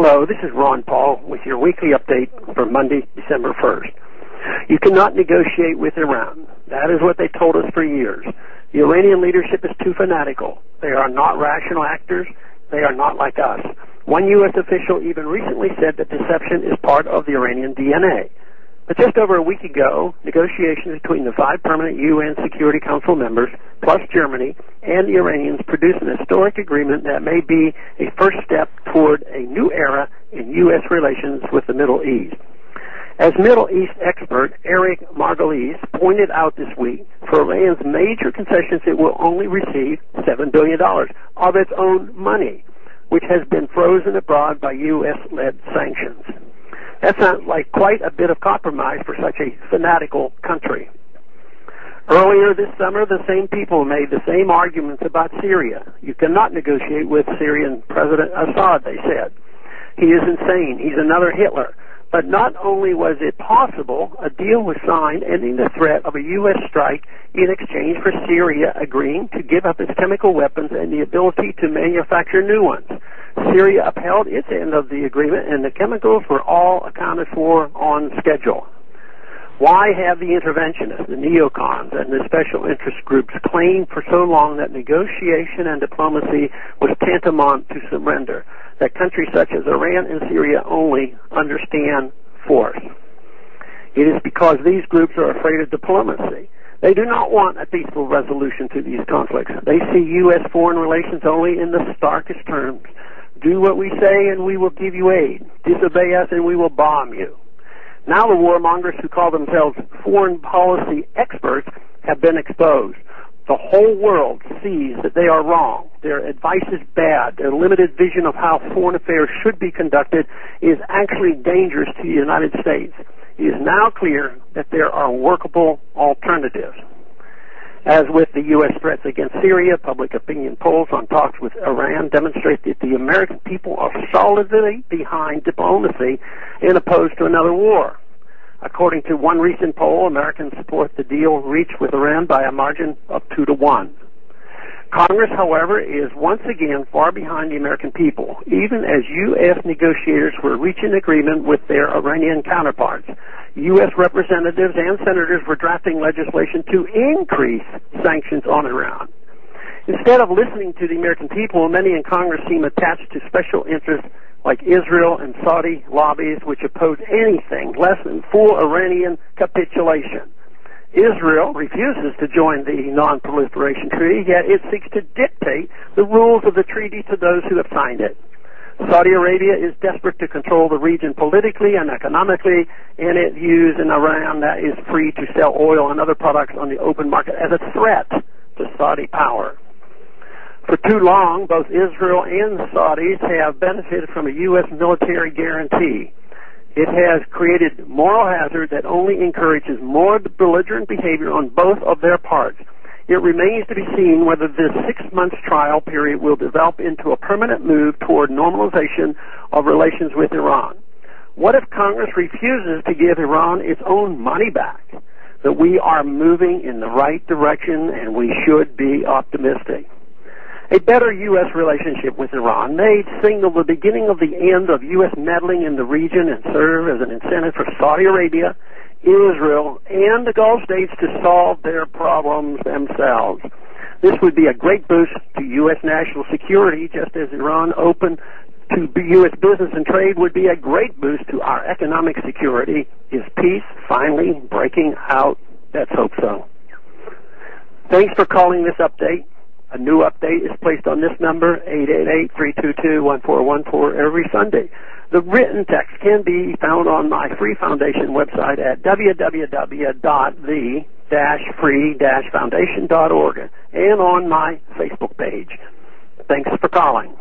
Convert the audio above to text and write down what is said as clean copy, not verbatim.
Hello, this is Ron Paul with your weekly update for Monday, December 1st. You cannot negotiate with Iran. That is what they told us for years. The Iranian leadership is too fanatical. They are not rational actors. They are not like us. One U.S. official even recently said that deception is part of the Iranian DNA. But just over a week ago, negotiations between the 5 permanent UN Security Council members, plus Germany, and the Iranians produced an historic agreement that may be a first step toward a new era in U.S. relations with the Middle East. As Middle East expert Eric Margolis pointed out this week, for Iran's major concessions, it will only receive $7 billion of its own money, which has been frozen abroad by U.S.-led sanctions. That sounds like quite a bit of compromise for such a fanatical country. Earlier this summer, the same people made the same arguments about Syria. You cannot negotiate with Syrian President Assad, they said. He is insane. He's another Hitler. But not only was it possible, a deal was signed ending the threat of a U.S. strike in exchange for Syria agreeing to give up its chemical weapons and the ability to manufacture new ones. Syria upheld its end of the agreement, and the chemicals were all accounted for on schedule. Why have the interventionists, the neocons, and the special interest groups claimed for so long that negotiation and diplomacy was tantamount to surrender, that countries such as Iran and Syria only understand force? It is because these groups are afraid of diplomacy. They do not want a peaceful resolution to these conflicts. They see U.S. foreign relations only in the starkest terms. Do what we say and we will give you aid. Disobey us and we will bomb you. Now the warmongers who call themselves foreign policy experts have been exposed. The whole world sees that they are wrong. Their advice is bad. Their limited vision of how foreign affairs should be conducted is actually dangerous to the United States. It is now clear that there are workable alternatives. As with the U.S. threats against Syria, public opinion polls on talks with Iran demonstrate that the American people are solidly behind diplomacy and opposed to another war. According to one recent poll, Americans support the deal reached with Iran by a margin of 2-1. Congress, however, is once again far behind the American people, even as U.S. negotiators were reaching agreement with their Iranian counterparts. U.S. representatives and senators were drafting legislation to increase sanctions on Iran. Instead of listening to the American people, many in Congress seem attached to special interests like Israel and Saudi lobbies, which oppose anything less than full Iranian capitulation. Israel refuses to join the Non-Proliferation Treaty, yet it seeks to dictate the rules of the treaty to those who have signed it. Saudi Arabia is desperate to control the region politically and economically, and it views an Iran that is free to sell oil and other products on the open market as a threat to Saudi power. For too long, both Israel and the Saudis have benefited from a U.S. military guarantee. It has created moral hazard that only encourages more belligerent behavior on both of their parts. It remains to be seen whether this 6-month trial period will develop into a permanent move toward normalization of relations with Iran. What if Congress refuses to give Iran its own money back? That we are moving in the right direction and we should be optimistic. A better U.S. relationship with Iran may signal the beginning of the end of U.S. meddling in the region and serve as an incentive for Saudi Arabia, Israel, and the Gulf states to solve their problems themselves. This would be a great boost to U.S. national security, just as Iran open to U.S. business and trade would be a great boost to our economic security. Is peace finally breaking out? Let's hope so. Thanks for calling this update. A new update is placed on this number, 888-322-1414, every Sunday. The written text can be found on my free foundation website at www.the-free-foundation.org and on my Facebook page. Thanks for calling.